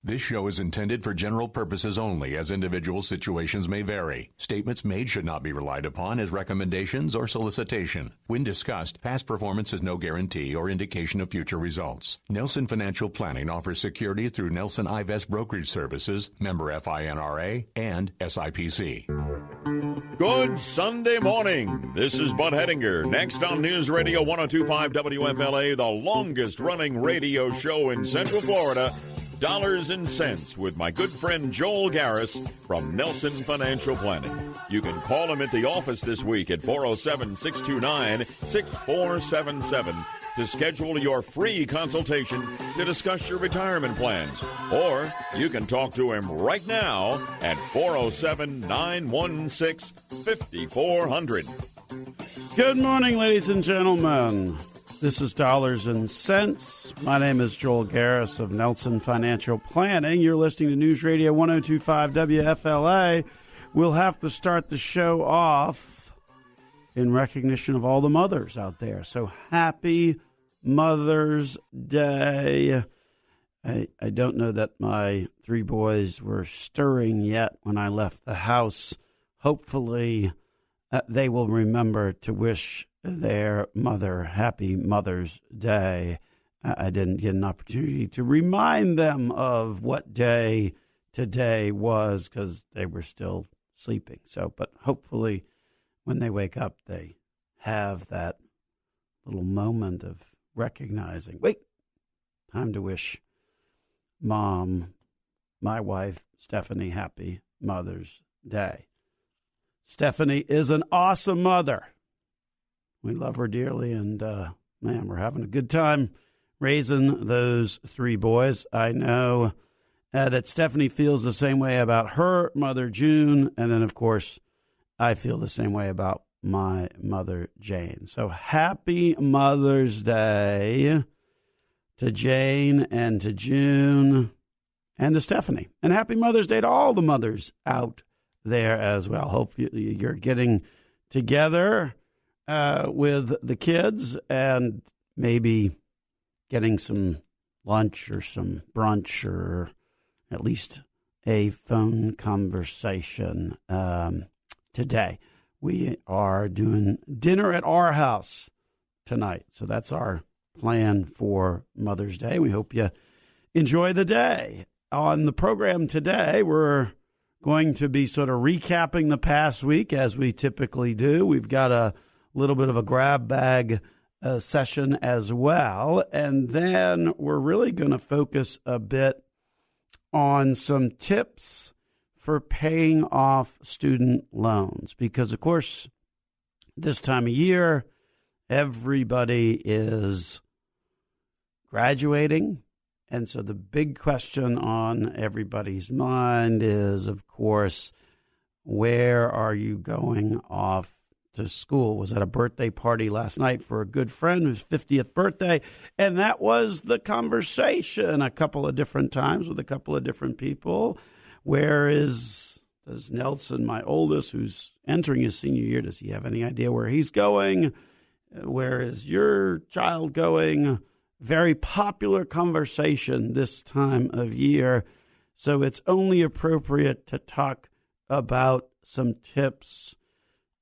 This show is intended for general purposes only, as individual situations may vary. Statements made should not be relied upon as recommendations or solicitation. When discussed, past performance is no guarantee or indication of future results. Nelson Financial Planning offers securities through Nelson Ivest Brokerage Services, member FINRA, and SIPC. Good Sunday morning. This is Bud Hettinger. Next on News Radio 102.5 WFLA, the longest-running radio show in Central Florida, Dollars and Cents, with my good friend Joel Garris from Nelson Financial Planning. You can call him at the office this week at 407-629-6477 to schedule your free consultation to discuss your retirement plans. Or you can talk to him right now at 407-916-5400. Good morning, ladies and gentlemen. This is Dollars and Cents. My name is Joel Garris of Nelson Financial Planning. You're listening to News Radio 102.5 WFLA. We'll have to start the show off in recognition of all the mothers out there. So happy Mother's Day. I don't know that my three boys were stirring yet when I left the house. Hopefully, they will remember to wish their mother happy Mother's Day. I didn't get an opportunity to remind them of what day today was because they were still sleeping. But hopefully when they wake up, they have that little moment of recognizing, wait, time to wish Mom, my wife, Stephanie, happy Mother's Day. Stephanie is an awesome mother. We love her dearly, and, man, we're having a good time raising those three boys. I know that Stephanie feels the same way about her mother, June, and then, of course, I feel the same way about my mother, Jane. So happy Mother's Day to Jane and to June and to Stephanie. And happy Mother's Day to all the mothers out there as well. Hope you're getting together with the kids and maybe getting some lunch or some brunch or at least a phone conversation today. We are doing dinner at our house tonight, so that's our plan for Mother's Day. We hope you enjoy the day. On the program today, we're going to be sort of recapping the past week as we typically do. We've got a little bit of a grab bag session as well. And then we're really going to focus a bit on some tips for paying off student loans. Because, of course, this time of year, everybody is graduating. And so the big question on everybody's mind is, of course, where are you going off to school? Was at a birthday party last night for a good friend whose 50th birthday, and that was the conversation a couple of different times with a couple of different people. Does Nelson, my oldest, who's entering his senior year, does he have any idea where he's going? Where is your child going? Very popular conversation this time of year. So it's only appropriate to talk about some tips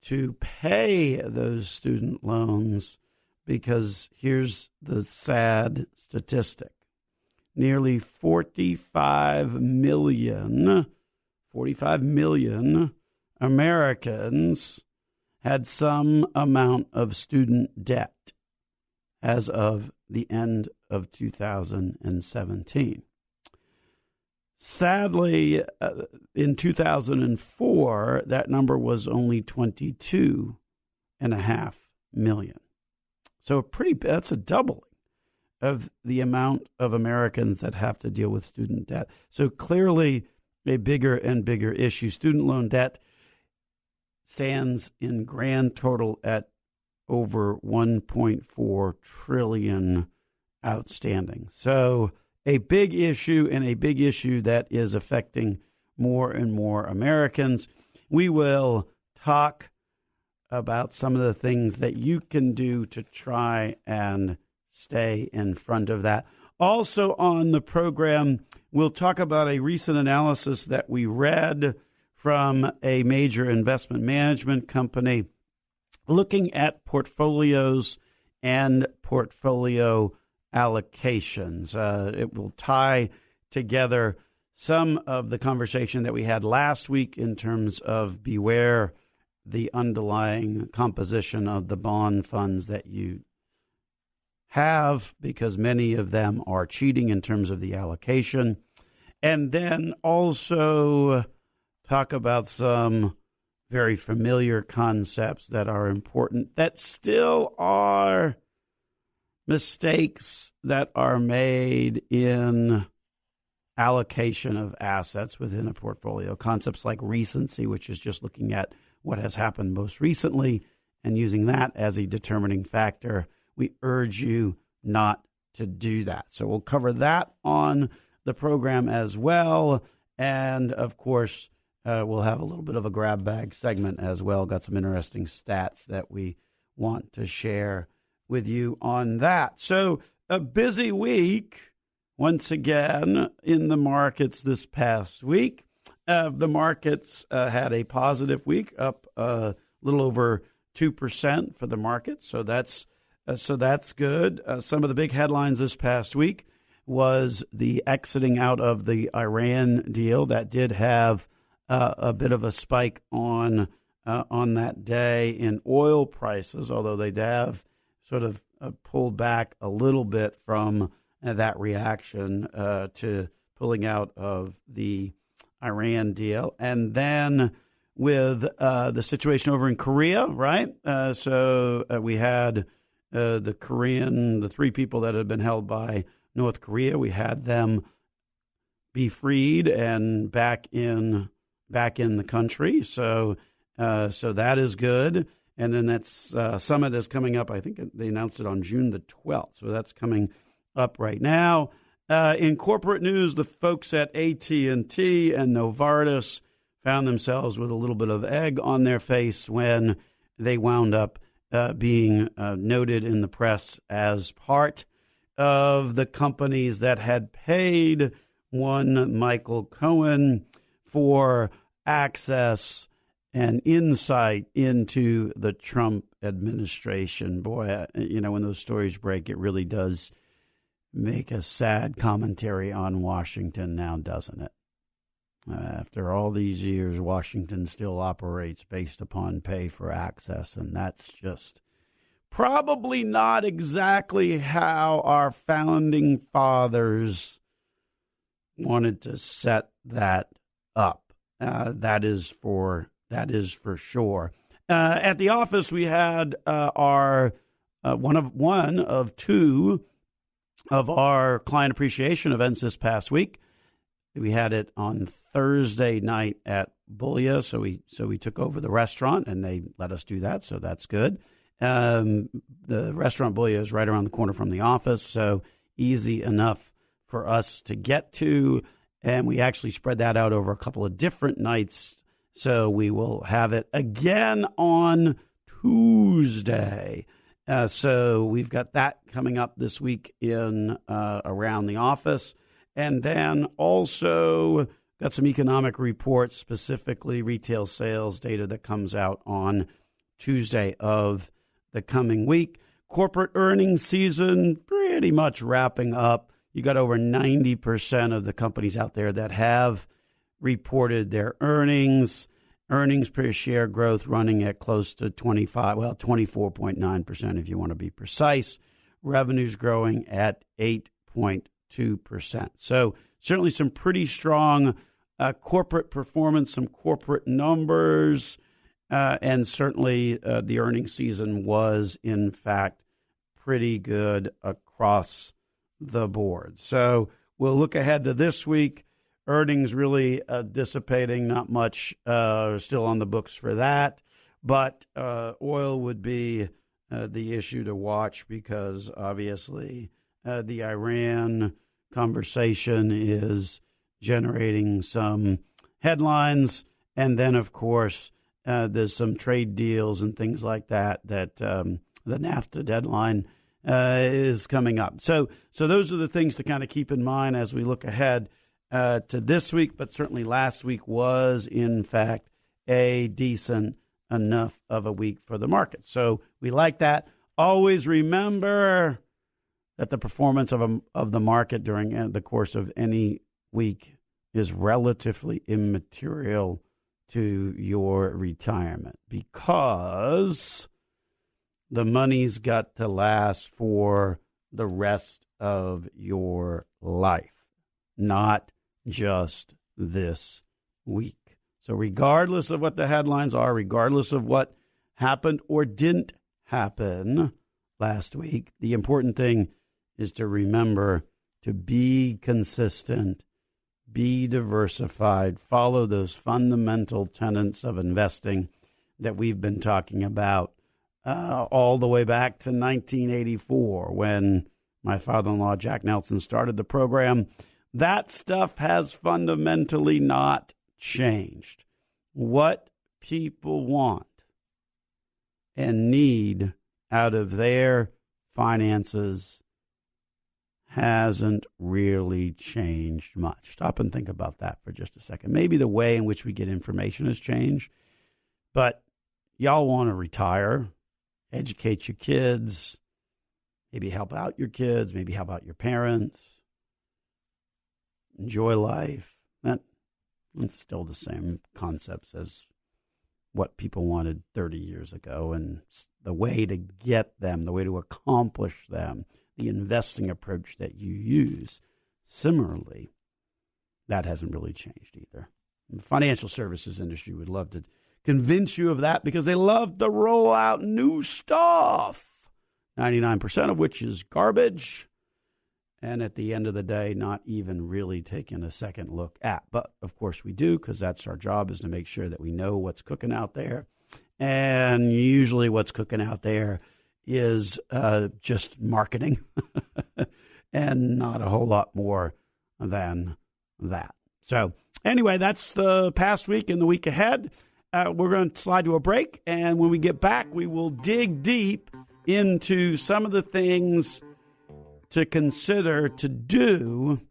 to pay those student loans, because here's the sad statistic. Nearly 45 million Americans had some amount of student debt as of the end of 2017. Sadly, in 2004, that number was only 22.5 million. So that's a doubling of the amount of Americans that have to deal with student debt. So clearly a bigger and bigger issue. Student loan debt stands in grand total at over 1.4 trillion outstanding. So a big issue, and a big issue that is affecting more and more Americans. We will talk about some of the things that you can do to try and stay in front of that. Also on the program, We'll talk about a recent analysis that we read from a major investment management company looking at portfolios and portfolio allocations. It will tie together some of the conversation that we had last week in terms of beware the underlying composition of the bond funds that you have, because many of them are cheating in terms of the allocation. And then also talk about some very familiar concepts that are important that still are mistakes that are made in allocation of assets within a portfolio. Concepts like recency, which is just looking at what has happened most recently and using that as a determining factor. We urge you not to do that. So we'll cover that on the program as well. And, of course, we'll have a little bit of a grab bag segment as well. Got some interesting stats that we want to share with you on that. So a busy week once again in the markets this past week. The markets had a positive week, up a little over 2% for the market. So that's good. Some of the big headlines this past week was the exiting out of the Iran deal. That did have a bit of a spike on that day in oil prices, although they have sort of pulled back a little bit from that reaction to pulling out of the Iran deal. And then with the situation over in Korea, right? So we had the three people that had been held by North Korea. We had them be freed and back in the country. So that is good. And then that's summit is coming up. I think they announced it on June the 12th. So that's coming up right now. In corporate news, the folks at AT&T and Novartis found themselves with a little bit of egg on their face when they wound up being noted in the press as part of the companies that had paid one Michael Cohen for access and insight into the Trump administration. Boy, when those stories break, it really does make a sad commentary on Washington now, doesn't it? After all these years, Washington still operates based upon pay for access, and that's just probably not exactly how our founding fathers wanted to set that up. That is for sure. At the office, we had our one of two of our client appreciation events this past week. We had it on Thursday night at Bullia, so we took over the restaurant, and they let us do that, so that's good. The restaurant Bullia is right around the corner from the office, so easy enough for us to get to, and we actually spread that out over a couple of different nights, so we will have it again on Tuesday. So we've got that coming up this week in around the office. And then also got some economic reports, specifically retail sales data that comes out on Tuesday of the coming week. Corporate earnings season pretty much wrapping up. You got over 90% of the companies out there that have reported their earnings. Earnings per share growth running at close to 24.9% if you want to be precise. Revenues growing at 8.2%. So certainly some pretty strong corporate performance, some corporate numbers, and certainly the earnings season was, in fact, pretty good across the board. So we'll look ahead to this week. Earnings really dissipating, not much still on the books for that. But oil would be the issue to watch because obviously the Iran conversation is generating some headlines. And then, of course, there's some trade deals and things like that the NAFTA deadline is coming up. So those are the things to kind of keep in mind as we look ahead to this week, but certainly last week was, in fact, a decent enough of a week for the market. So we like that. Always remember that the performance of the market during the course of any week is relatively immaterial to your retirement, because the money's got to last for the rest of your life, not just this week. So regardless of what the headlines are, regardless of what happened or didn't happen last week, the important thing is to remember to be consistent, be diversified, follow those fundamental tenets of investing that we've been talking about all the way back to 1984 when my father-in-law, Jack Nelson, started the program. That stuff has fundamentally not changed. What people want and need out of their finances hasn't really changed much. Stop and think about that for just a second. Maybe the way in which we get information has changed, but y'all want to retire, educate your kids, maybe help out your kids, maybe help out your parents, enjoy life. It's still the same concepts as what people wanted 30 years ago, and the way to get them, the way to accomplish them, the investing approach that you use. Similarly, that hasn't really changed either. The financial services industry would love to convince you of that because they love to roll out new stuff, 99% of which is garbage, and at the end of the day, not even really taking a second look at. But, of course, we do, because that's our job, is to make sure that we know what's cooking out there. And usually what's cooking out there is just marketing and not a whole lot more than that. So anyway, that's the past week and the week ahead. We're going to slide to a break, and when we get back, we will dig deep into some of the things to consider to do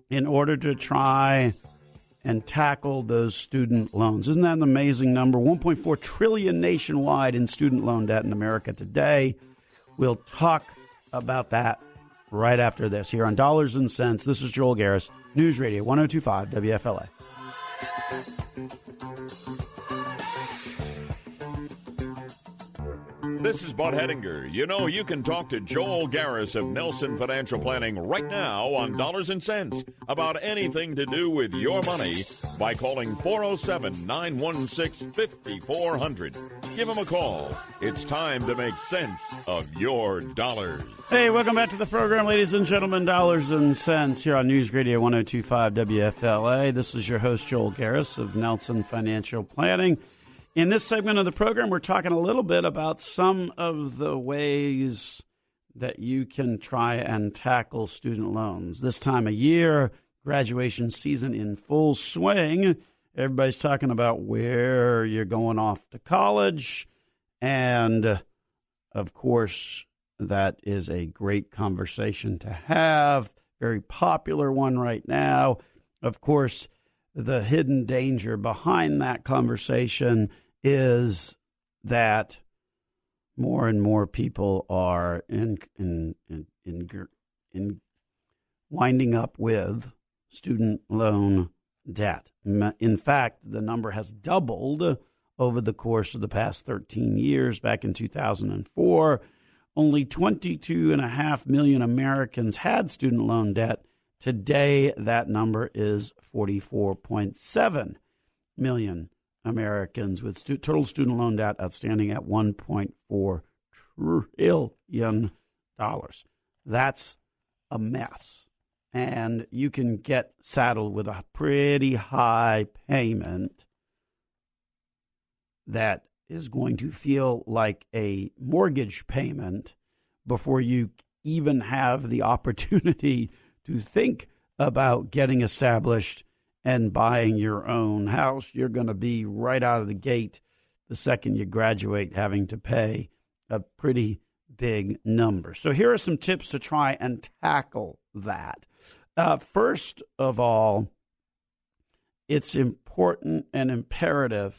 in order to try and tackle those student loans. Isn't that an amazing number? $1.4 trillion nationwide in student loan debt in America today. We'll talk about that right after this here on Dollars and Cents. This is Joel Garris, News Radio 102.5 WFLA. This is Bud Hedinger. You know, you can talk to Joel Garris of Nelson Financial Planning right now on Dollars and Cents about anything to do with your money by calling 407-916-5400. Give him a call. It's time to make sense of your dollars. Hey, welcome back to the program, ladies and gentlemen. Dollars and Cents here on News Radio 102.5 WFLA. This is your host, Joel Garris of Nelson Financial Planning. In this segment of the program, we're talking a little bit about some of the ways that you can try and tackle student loans. This time of year, graduation season in full swing. Everybody's talking about where you're going off to college. And, of course, that is a great conversation to have. Very popular one right now. Of course, the hidden danger behind that conversation is that more and more people are in winding up with student loan debt. In fact, the number has doubled over the course of the past 13 years. Back in 2004, only 22.5 million Americans had student loan debt. Today, that number is 44.7 million Americans with total student loan debt outstanding at $1.4 trillion. That's a mess. And you can get saddled with a pretty high payment that is going to feel like a mortgage payment before you even have the opportunity to think about getting established and buying your own house. You're going to be right out of the gate the second you graduate having to pay a pretty big number. So here are some tips to try and tackle that. First of all, it's important and imperative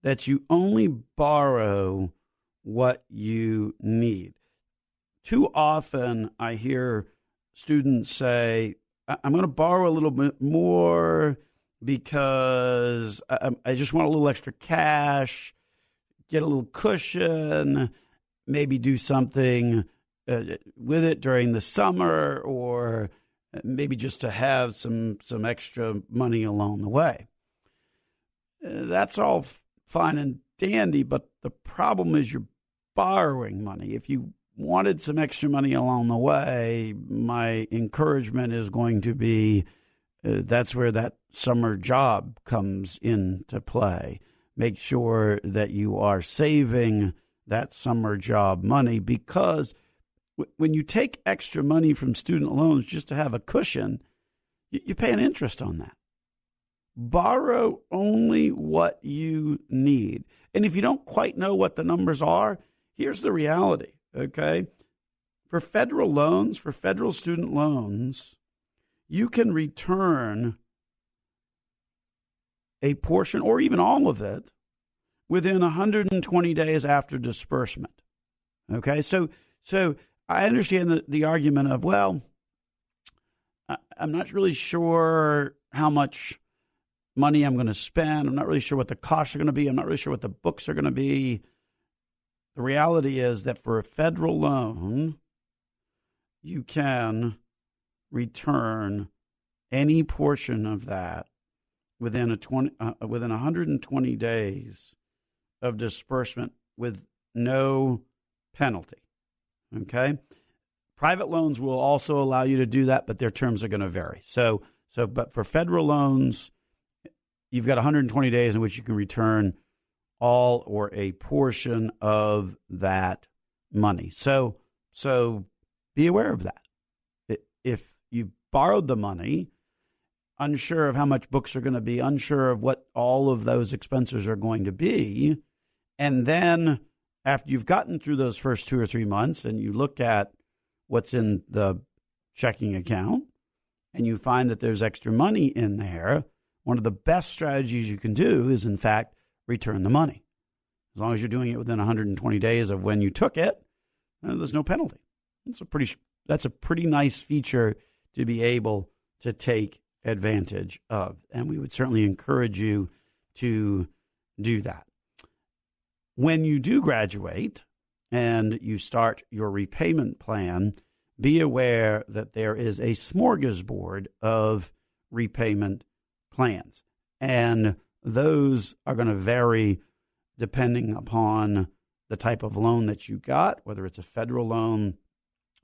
that you only borrow what you need. Too often I hear students say, I'm going to borrow a little bit more because I just want a little extra cash, get a little cushion, maybe do something with it during the summer, or maybe just to have some extra money along the way. That's all fine and dandy, but the problem is you're borrowing money. If you wanted some extra money along the way, my encouragement is going to be that's where that summer job comes into play. Make sure that you are saving that summer job money, because when you take extra money from student loans just to have a cushion, you pay an interest on that. Borrow only what you need. And if you don't quite know what the numbers are, here's the reality, okay? For federal loans, for federal student loans, you can return a portion or even all of it within 120 days after disbursement. Okay, so I understand the argument of, well, I'm not really sure how much money I'm going to spend. I'm not really sure what the costs are going to be. I'm not really sure what the books are going to be. The reality is that for a federal loan, you can return any portion of that within 120 days of disbursement with no penalty. Okay? Private loans will also allow you to do that, but their terms are going to vary. But for federal loans, you've got 120 days in which you can return all or a portion of that money. So be aware of that. If you borrowed the money, unsure of how much books are going to be, unsure of what all of those expenses are going to be, and then after you've gotten through those first 2 or 3 months and you look at what's in the checking account and you find that there's extra money in there, one of the best strategies you can do is, in fact, return the money. As long as you're doing it within 120 days of when you took it, there's no penalty. That's a pretty nice feature to be able to take advantage of, and we would certainly encourage you to do that. When you do graduate and you start your repayment plan, be aware that there is a smorgasbord of repayment plans, and those are going to vary depending upon the type of loan that you got, whether it's a federal loan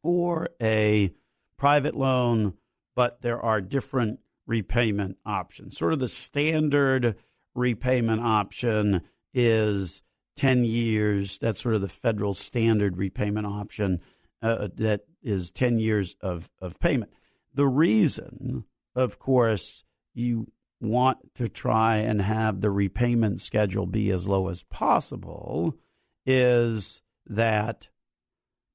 or a private loan, but there are different repayment options. Sort of the standard repayment option is 10 years. That's sort of the federal standard repayment option that is 10 years of payment. The reason, of course, you want to try and have the repayment schedule be as low as possible is that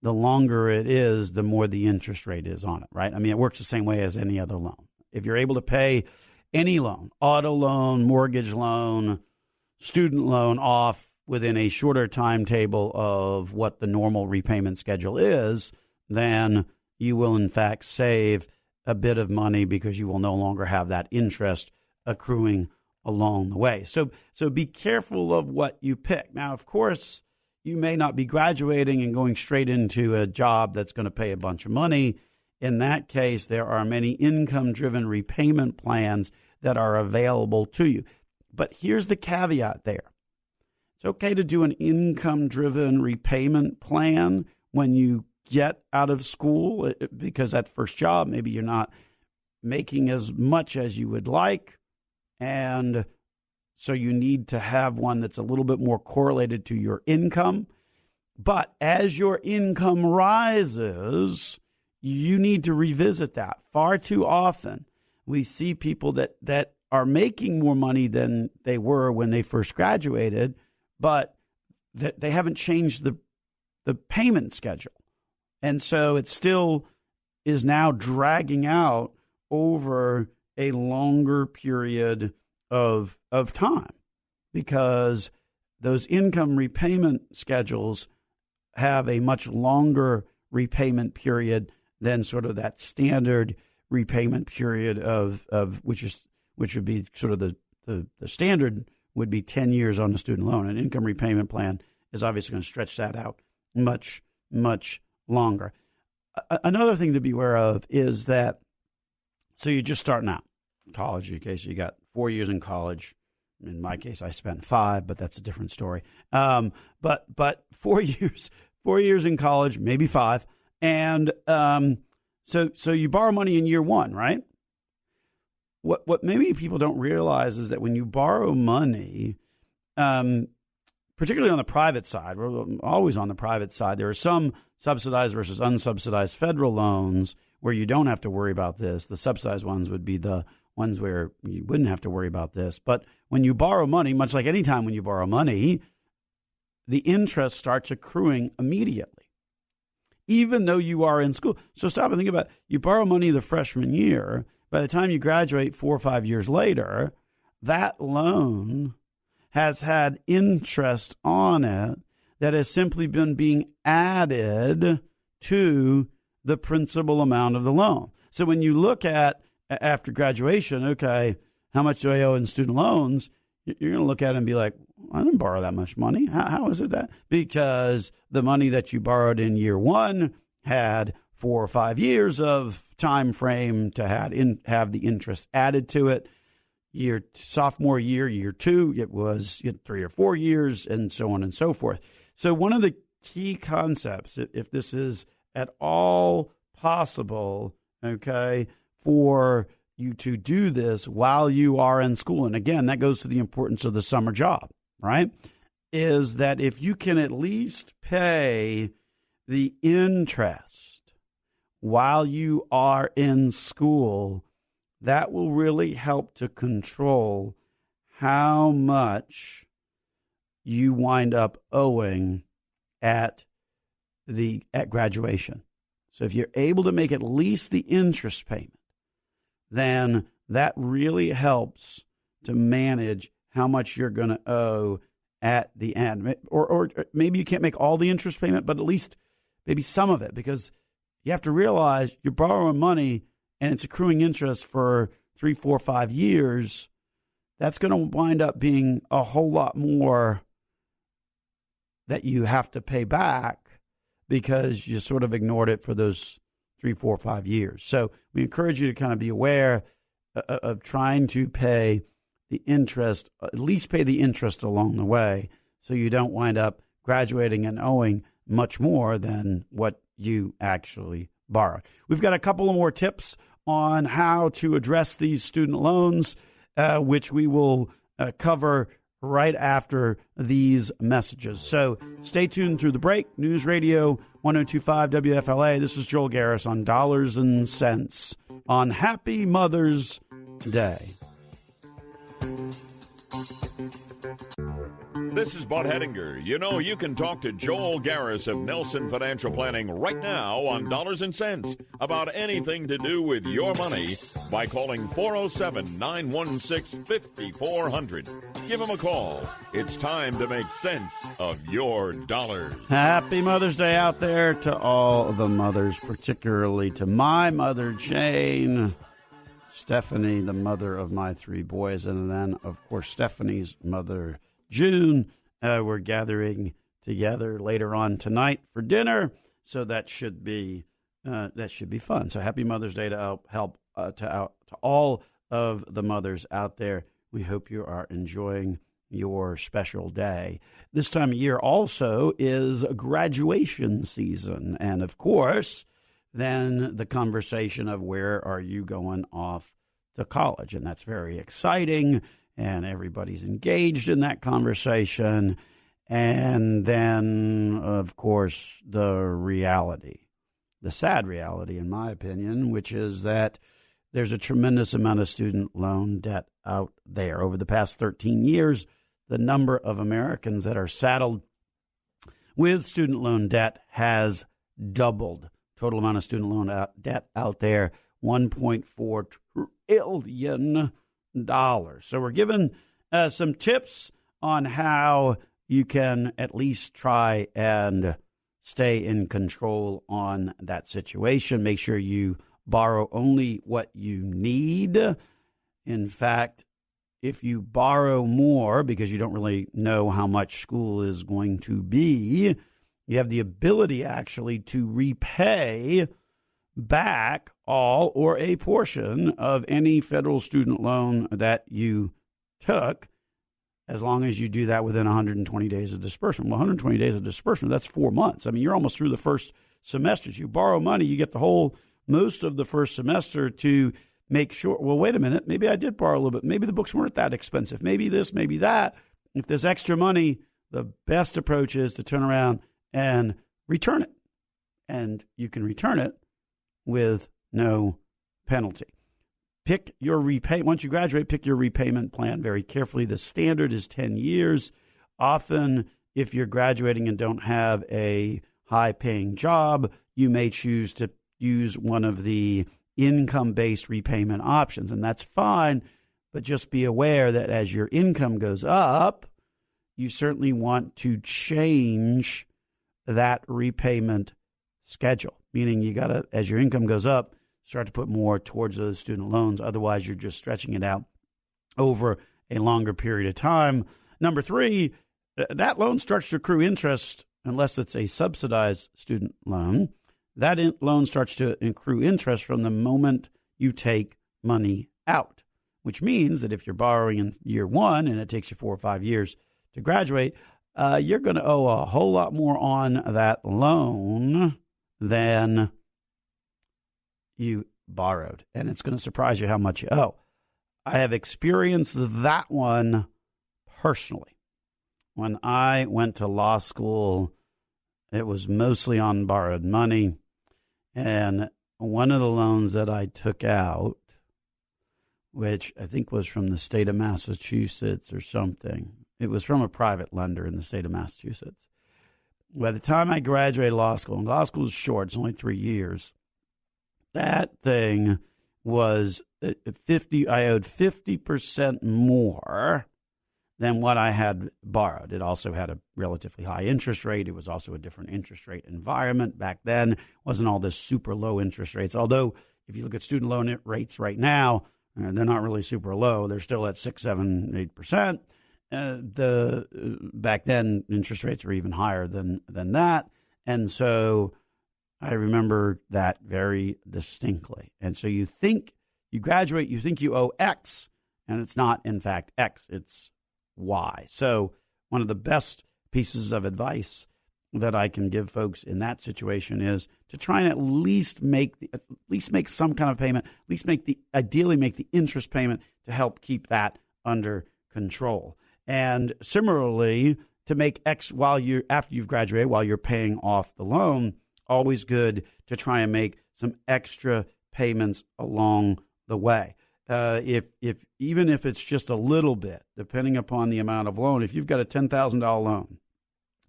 the longer it is, the more the interest rate is on it, right? I mean, it works the same way as any other loan. If you're able to pay any loan, auto loan, mortgage loan, student loan off within a shorter timetable of what the normal repayment schedule is, then you will, in fact, save a bit of money because you will no longer have that interest accruing along the way. So be careful of what you pick. Now, of course, you may not be graduating and going straight into a job that's going to pay a bunch of money. In that case, there are many income-driven repayment plans that are available to you. But here's the caveat there. It's okay to do an income-driven repayment plan when you get out of school, because that first job, maybe you're not making as much as you would like, and so you need to have one that's a little bit more correlated to your income. But as your income rises, you need to revisit that. Far too often, we see people that are making more money than they were when they first graduated, but that they haven't changed the payment schedule. And so it's still is now dragging out over a longer period of time, because those income repayment schedules have a much longer repayment period than sort of that standard repayment period of which would be sort of the standard would be 10 years on a student loan. An income repayment plan is obviously going to stretch that out much, much longer. Another thing to be aware of is that, so you're just starting out college. In case you got 4 years in college. In my case, I spent 5, but that's a different story. But 4 years, 4 years in college, maybe 5, and so you borrow money in year 1, right? What maybe people don't realize is that when you borrow money, particularly on the private side, we're always on the private side. There are some subsidized versus unsubsidized federal loans where you don't have to worry about this. The subsidized ones would be the ones where you wouldn't have to worry about this. But when you borrow money, much like any time when you borrow money, the interest starts accruing immediately, even though you are in school. So stop and think about it. You borrow money the freshman year. By the time you graduate 4 or 5 years later, that loan has had interest on it that has simply been being added to the principal amount of the loan. So when you look at after graduation, okay, how much do I owe in student loans? You're going to look at it and be like, I didn't borrow that much money. How is it that? Because the money that you borrowed in year 1 had 4 or 5 years of time frame to have the interest added to it. Sophomore year, year 2, it was 3 or 4 years, and so on and so forth. So one of the key concepts, if this is at all possible, okay, for you to do this while you are in school, and again, that goes to the importance of the summer job, right, is that if you can at least pay the interest while you are in school, that will really help to control how much you wind up owing at graduation. So if you're able to make at least the interest payment, then that really helps to manage how much you're going to owe at the end. Or maybe you can't make all the interest payment, but at least maybe some of it, because you have to realize you're borrowing money and it's accruing interest for 3, 4, 5 years. That's going to wind up being a whole lot more that you have to pay back because you sort of ignored it for those 3, 4, 5 years. So we encourage you to kind of be aware of trying to pay the interest, at least pay the interest along the way, so you don't wind up graduating and owing much more than what you actually borrowed. We've got a couple of more tips on how to address these student loans, which we will cover right after these messages. So stay tuned through the break. News Radio 102.5 WFLA. This is Joel Garris on Dollars and Cents on Happy Mother's Day. This is Bud Hettinger. You know, you can talk to Joel Garris of Nelson Financial Planning right now on Dollars and Cents about anything to do with your money by calling 407-916-5400. Give him a call. It's time to make sense of your dollars. Happy Mother's Day out there to all the mothers, particularly to my mother, Jane, Stephanie, the mother of my 3 boys, and then, of course, Stephanie's mother, June. We're gathering together later on tonight for dinner, so that should be fun. So happy Mother's Day to all of the mothers out there. We hope you are enjoying your special day. This time of year also is graduation season, and of course, then the conversation of where are you going off to college, and that's very exciting. And everybody's engaged in that conversation. And then, of course, the reality, the sad reality, in my opinion, which is that there's a tremendous amount of student loan debt out there. Over the past 13 years, the number of Americans that are saddled with student loan debt has doubled. Total amount of student loan debt out there, $1.4 trillion. So we're given some tips on how you can at least try and stay in control on that situation. Make sure you borrow only what you need. In fact, if you borrow more because you don't really know how much school is going to be, you have the ability actually to repay back all or a portion of any federal student loan that you took, as long as you do that within 120 days of disbursement. Well, 120 days of disbursement, that's 4 months. I mean, you're almost through the first semester. You borrow money, you get most of the first semester to make sure, well, wait a minute, maybe I did borrow a little bit. Maybe the books weren't that expensive. Maybe this, maybe that. If there's extra money, the best approach is to turn around and return it. And you can return it with no penalty. Pick your repayment. Once you graduate, pick your repayment plan very carefully. The standard is 10 years. Often, if you're graduating and don't have a high-paying job, you may choose to use one of the income-based repayment options, and that's fine. But just be aware that as your income goes up, you certainly want to change that repayment schedule, meaning you got to, as your income goes up, start to put more towards those student loans. Otherwise, you're just stretching it out over a longer period of time. Number 3, that loan starts to accrue interest unless it's a subsidized student loan. That loan starts to accrue interest from the moment you take money out, which means that if you're borrowing in year 1 and it takes you 4 or 5 years to graduate, you're going to owe a whole lot more on that loan than you borrowed, and it's going to surprise you how much you owe. I have experienced that one personally. When I went to law school, it was mostly on borrowed money, and one of the loans that I took out, which I think was from the state of Massachusetts or something, it was from a private lender in the state of Massachusetts. By the time I graduated law school, and law school is short, it's only 3 years, that thing was 50. I owed 50% more than what I had borrowed. It also had a relatively high interest rate. It was also a different interest rate environment back then. It wasn't all this super low interest rates. Although if you look at student loan rates right now, they're not really super low. They're still at 6, 7, 8%. Back then interest rates were even higher than that, and so I remember that very distinctly. And so you think you graduate, you think you owe X, and it's not, in fact, X, it's Y. So one of the best pieces of advice that I can give folks in that situation is to try and at least make some kind of payment, at least ideally make the interest payment to help keep that under control. And similarly, to make X after you've graduated, while you're paying off the loan, always good to try and make some extra payments along the way. Even if it's just a little bit, depending upon the amount of loan. If you've got a $10,000 loan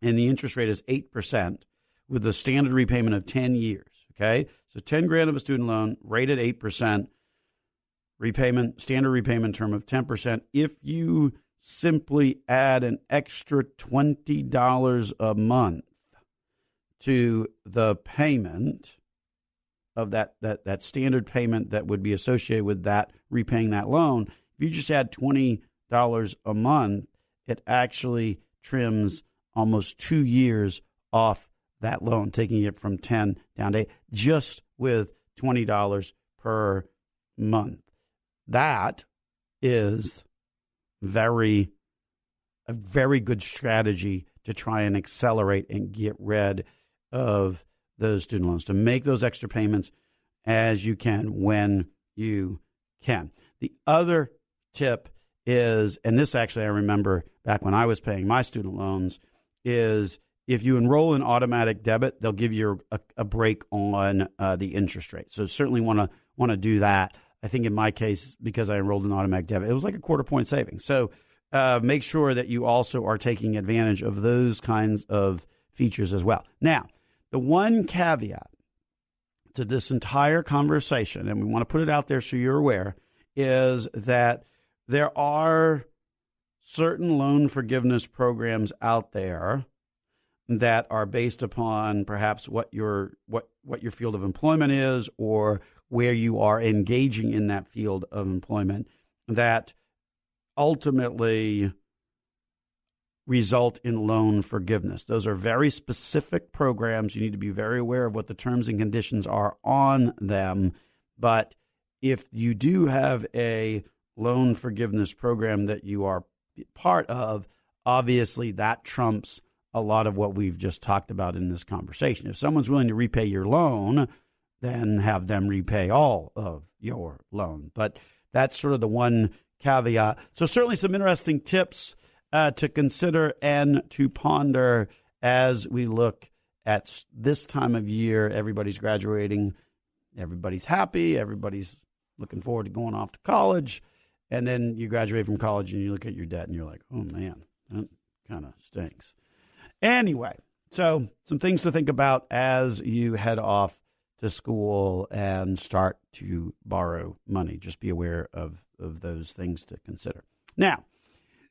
and the interest rate is 8% with a standard repayment of 10 years, okay? So $10,000 of a student loan, rate at 8%, standard repayment term of 10%. If you simply add an extra $20 a month to the payment of that standard payment that would be associated with that repaying that loan, if you just add $20 a month, it actually trims almost 2 years off that loan, taking it from 10 down to 8, just with $20 per month. That is a very good strategy to try and accelerate and get rid of those student loans, to make those extra payments as you can when you can. The other tip is, and this actually I remember back when I was paying my student loans, is if you enroll in automatic debit, they'll give you a break on the interest rate. So certainly want to do that. I think in my case, because I enrolled in automatic debit, it was like a 1/4 point savings. So make sure that you also are taking advantage of those kinds of features as well. Now, the one caveat to this entire conversation, and we want to put it out there so you're aware, is that there are certain loan forgiveness programs out there that are based upon perhaps what your field of employment is or where you are engaging in that field of employment that ultimately result in loan forgiveness. Those are very specific programs. You need to be very aware of what the terms and conditions are on them. But if you do have a loan forgiveness program that you are part of, obviously that trumps a lot of what we've just talked about in this conversation. If someone's willing to repay your loan, then have them repay all of your loan. But that's sort of the one caveat. So certainly some interesting tips to consider and to ponder as we look at this time of year. Everybody's graduating. Everybody's happy. Everybody's looking forward to going off to college. And then you graduate from college and you look at your debt and you're like, oh, man, that kind of stinks. Anyway, so some things to think about as you head off to school and start to borrow money. Just be aware of those things to consider. Now,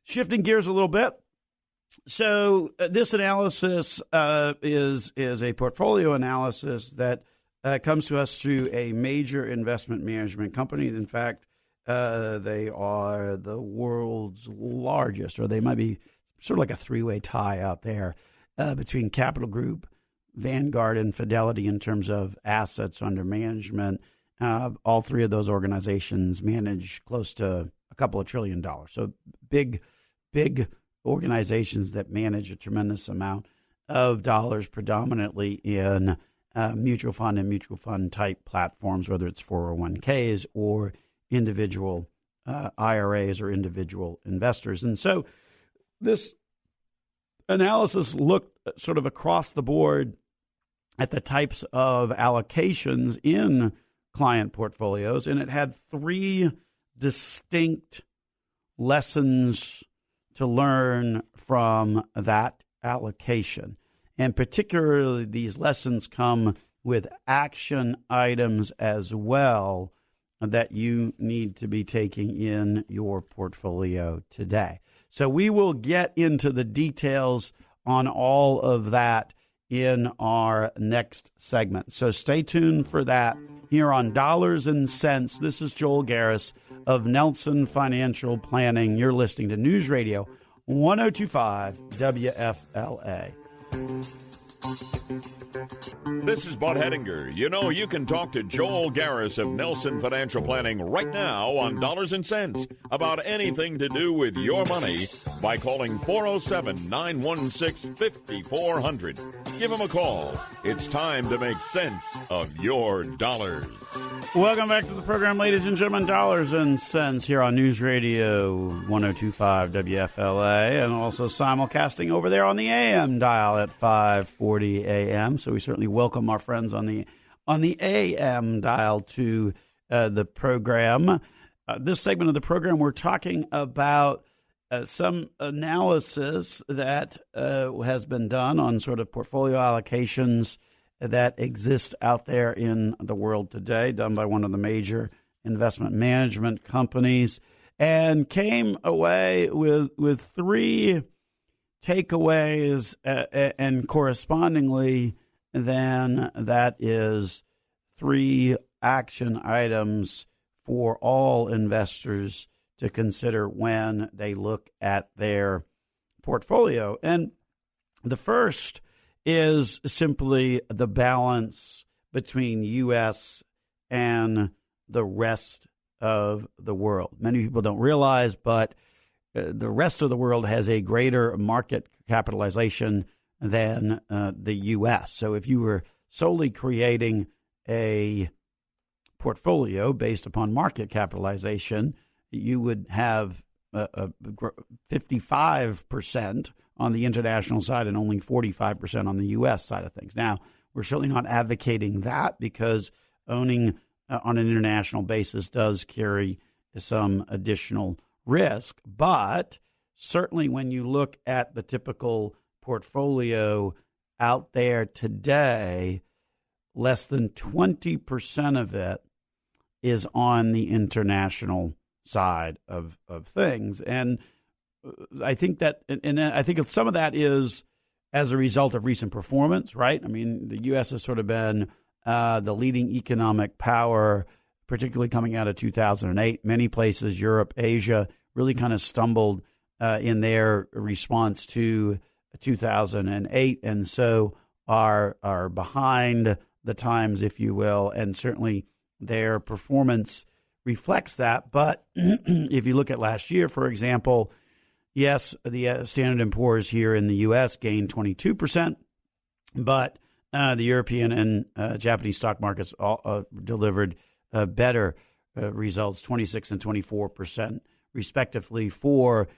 shifting gears a little bit. So this analysis is a portfolio analysis that comes to us through a major investment management company. In fact, they are the world's largest, or they might be sort of like a three-way tie out there between Capital Group, Vanguard, and Fidelity in terms of assets under management. All three of those organizations manage close to a couple of $1 trillion. So big organizations that manage a tremendous amount of dollars, predominantly in mutual fund and mutual fund type platforms, whether it's 401ks or individual IRAs or individual investors. And so this analysis looked sort of across the board at the types of allocations in client portfolios, and it had three distinct lessons to learn from that allocation. And particularly these lessons come with action items as well that you need to be taking in your portfolio today. So we will get into the details on all of that in our next segment. So stay tuned for that here on Dollars and Cents. This is Joel Garris of Nelson Financial Planning. You're listening to News Radio 102.5 WFLA. This is Bud Hedinger. You know, you can talk to Joel Garris of Nelson Financial Planning right now on Dollars and Cents about anything to do with your money by calling 407-916-5400. Give him a call. It's time to make sense of your dollars. Welcome back to the program, ladies and gentlemen. Dollars and Cents here on News Radio 102.5 WFLA, and also simulcasting over there on the AM dial at 540 AM. So we certainly welcome our friends on the AM dial to the program. This segment of the program, we're talking about some analysis that has been done on sort of portfolio allocations that exist out there in the world today, done by one of the major investment management companies, and came away with three takeaways, and correspondingly, then that is three action items for all investors to consider when they look at their portfolio. And the first is simply the balance between U.S. and the rest of the world. Many people don't realize, but the rest of the world has a greater market capitalization than the U.S. So if you were solely creating a portfolio based upon market capitalization, you would have 55% on the international side and only 45% on the U.S. side of things. Now, we're certainly not advocating that because owning on an international basis does carry some additional risk. But certainly when you look at the typical portfolio out there today, less than 20% of it is on the international side of things. And I think that, and I think some of that is as a result of recent performance, right? I mean, the U.S. has sort of been the leading economic power, particularly coming out of 2008. Many places, Europe, Asia, really kind of stumbled in their response to 2008, and so are behind the times, if you will, and certainly their performance reflects that. But if you look at last year, for example, yes, the Standard & Poor's here in the U.S. gained 22%, but the European and Japanese stock markets all, delivered better results, 26 and 24%, respectively, for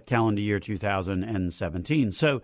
calendar year 2017. So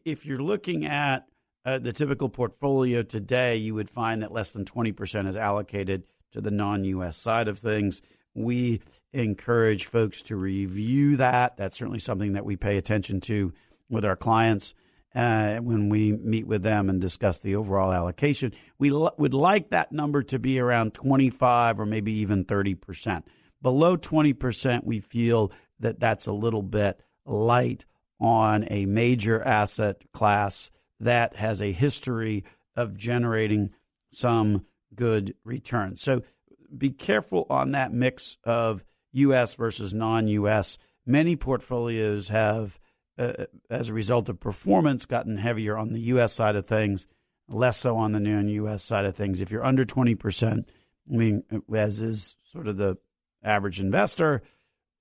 if you're looking at the typical portfolio today, you would find that less than 20% is allocated to the non-U.S. side of things. We encourage folks to review that. That's certainly something that we pay attention to with our clients when we meet with them and discuss the overall allocation. We would like that number to be around 25 or maybe even 30%. Below 20%, we feel that that's a little bit light on a major asset class that has a history of generating some good returns. So be careful on that mix of U.S. versus non-U.S. Many portfolios have, as a result of performance, gotten heavier on the U.S. side of things, less so on the non-U.S. side of things. If you're under 20%, I mean, as is sort of the average investor,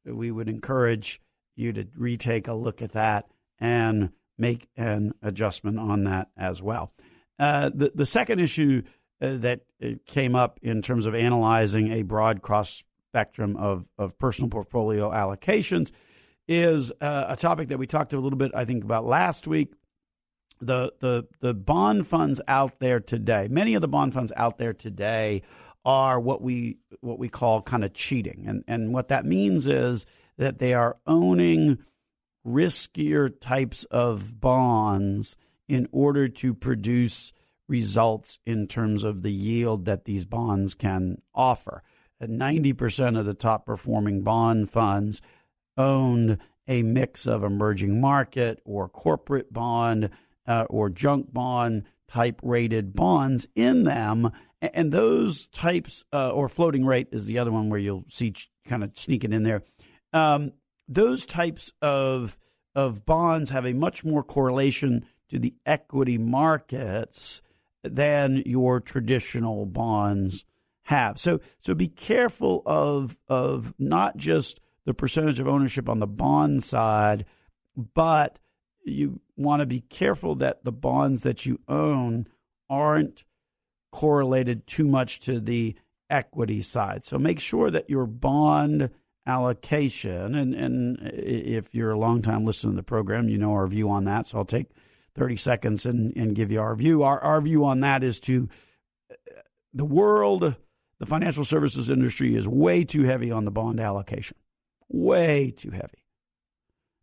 we would encourage you to retake a look at that and make an adjustment on that as well. The second issue that came up in terms of analyzing a broad cross-spectrum of personal portfolio allocations is a topic that we talked a little bit, I think, about last week. The bond funds out there today, many of the bond funds out there today are what we call kind of cheating. And what that means is that they are owning riskier types of bonds in order to produce results in terms of the yield that these bonds can offer. 90% of the top performing bond funds owned a mix of emerging market or corporate bond or junk bond type rated bonds in them. And those types, or floating rate is the other one where you'll see kind of sneaking in there. Those types of bonds have a much more correlation to the equity markets than your traditional bonds have. So be careful of not just the percentage of ownership on the bond side, but you want to be careful that the bonds that you own aren't correlated too much to the equity side. So make sure that your bond allocation, and if you're a longtime listener to the program, you know our view on that. So I'll take 30 seconds and give you our view. Our view on that is the financial services industry is way too heavy on the bond allocation. Way too heavy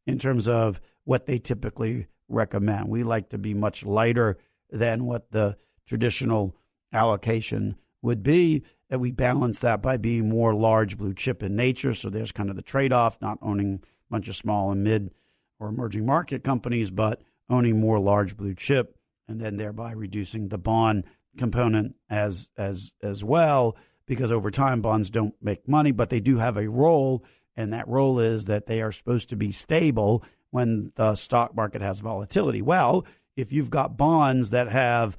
in terms of what they typically recommend. We like to be much lighter than what the traditional allocation would be, and we balance that by being more large blue chip in nature. So there's kind of the trade-off, not owning a bunch of small and mid or emerging market companies, but owning more large blue chip, and then thereby reducing the bond component as well, because over time bonds don't make money, but they do have a role, and that role is that they are supposed to be stable when the stock market has volatility. Well, if you've got bonds that have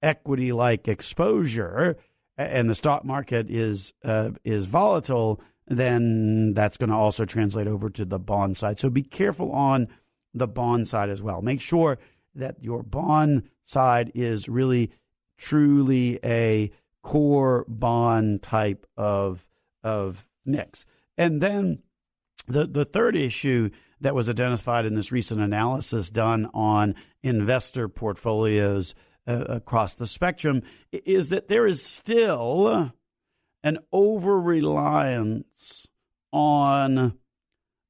equity-like exposure and the stock market is volatile, then that's going to also translate over to the bond side. So be careful on the bond side as well. Make sure that your bond side is really, truly a core bond type of mix. And then the third issue that was identified in this recent analysis done on investor portfolios across the spectrum is that there is still an over-reliance on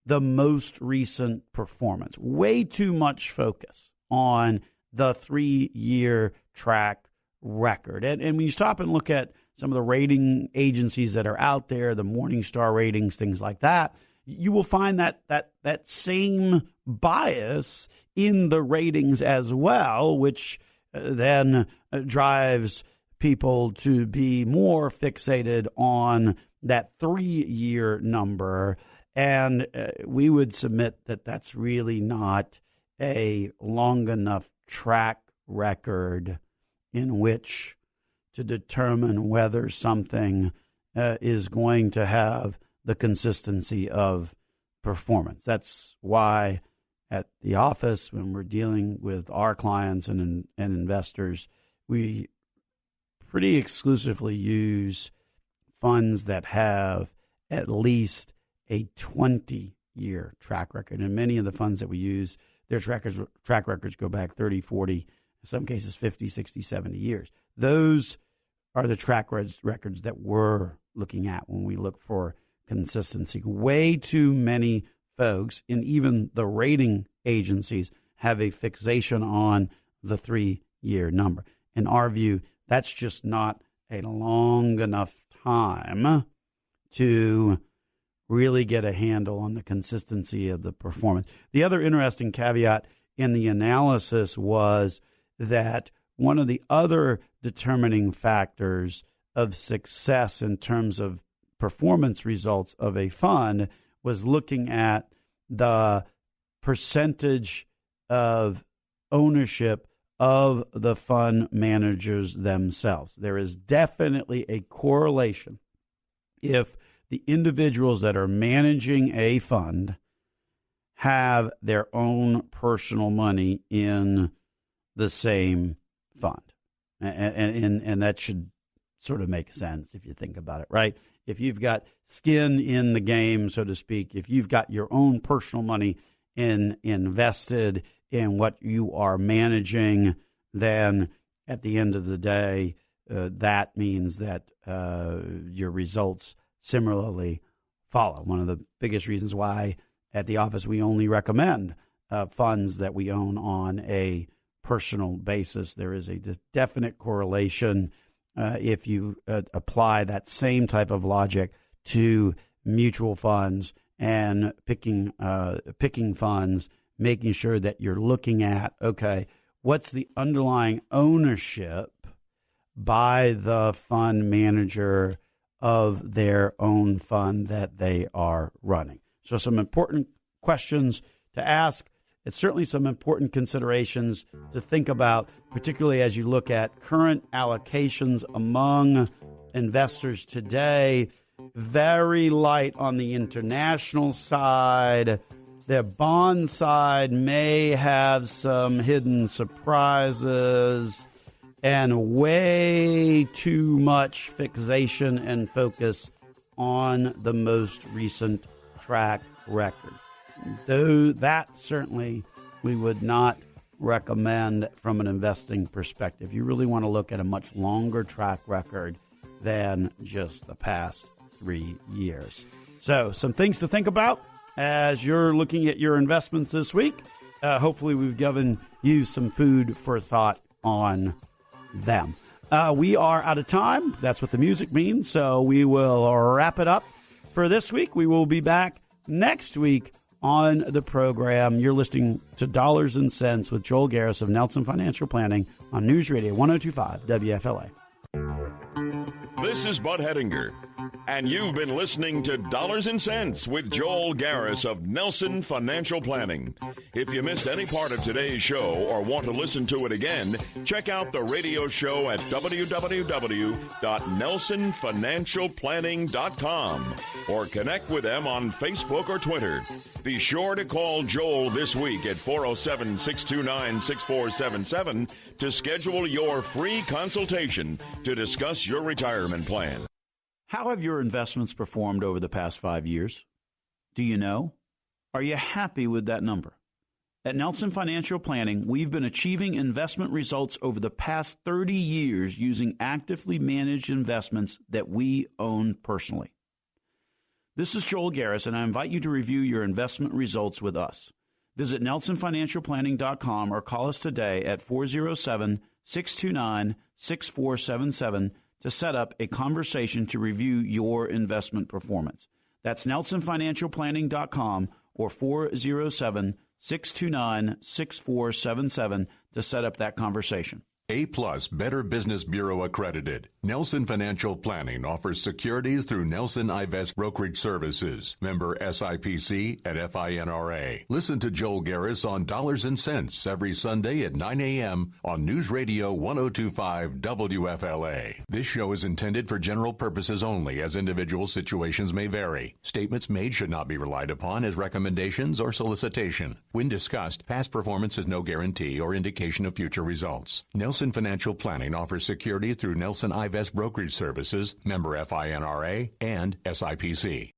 the most recent performance. Way too much focus on the 3-year track record. And when you stop and look at some of the rating agencies that are out there, the Morningstar ratings, things like that, you will find that same bias in the ratings as well, which then drives people to be more fixated on that 3-year number. And we would submit that that's really not a long enough track record in which to determine whether something is going to have the consistency of performance. That's why at the office, when we're dealing with our clients and investors, we pretty exclusively use funds that have at least a 20-year track record. And many of the funds that we use, their track records go back 30, 40, in some cases 50, 60, 70 years. Those are the track records that we're looking at when we look for consistency. Way too many folks, and even the rating agencies, have a fixation on the 3-year number. In our view, that's just not a long enough time to really get a handle on the consistency of the performance. The other interesting caveat in the analysis was that one of the other determining factors of success in terms of performance results of a fund was looking at the percentage of ownership of the fund managers themselves. There is definitely a correlation if the individuals that are managing a fund have their own personal money in the same fund. And that should sort of make sense if you think about it, right? If you've got skin in the game, so to speak, if you've got your own personal money invested in what you are managing, then at the end of the day, that means that your results similarly follow. One of the biggest reasons why at the office we only recommend funds that we own on a personal basis. There is a definite correlation if you apply that same type of logic to mutual funds and picking funds, making sure that you're looking at, okay, what's the underlying ownership by the fund manager of their own fund that they are running. So some important questions to ask. It's certainly some important considerations to think about, particularly as you look at current allocations among investors today. Very light on the international side. Their bond side may have some hidden surprises, and way too much fixation and focus on the most recent track record. Though that certainly we would not recommend from an investing perspective. You really want to look at a much longer track record than just the past 3 years. So some things to think about as you're looking at your investments this week. Hopefully we've given you some food for thought on them. We are out of time. That's what the music means. So we will wrap it up for this week. We will be back next week on the program. You're listening to Dollars and Cents with Joel Garris of Nelson Financial Planning on News Radio 102.5 WFLA. This is Bud Hettinger, and you've been listening to Dollars and Cents with Joel Garris of Nelson Financial Planning. If you missed any part of today's show or want to listen to it again, check out the radio show at www.nelsonfinancialplanning.com or connect with them on Facebook or Twitter. Be sure to call Joel this week at 407-629-6477 to schedule your free consultation to discuss your retirement plan. How have your investments performed over the past 5 years? Do you know? Are you happy with that number? At Nelson Financial Planning, we've been achieving investment results over the past 30 years using actively managed investments that we own personally. This is Joel Garris, and I invite you to review your investment results with us. Visit NelsonFinancialPlanning.com or call us today at 407 407-629-6477 to set up a conversation to review your investment performance. That's NelsonFinancialPlanning.com or 407-629-6477 to set up that conversation. A-plus Better Business Bureau accredited. Nelson Financial Planning offers securities through Nelson Ivest Brokerage Services. Member SIPC at FINRA. Listen to Joel Garris on Dollars and Cents every Sunday at 9 a.m. on News Radio 1025 WFLA. This show is intended for general purposes only, as individual situations may vary. Statements made should not be relied upon as recommendations or solicitation. When discussed, past performance is no guarantee or indication of future results. Nelson Financial Planning offers securities through Nelson Ivest Brokerage Services, member FINRA, and SIPC.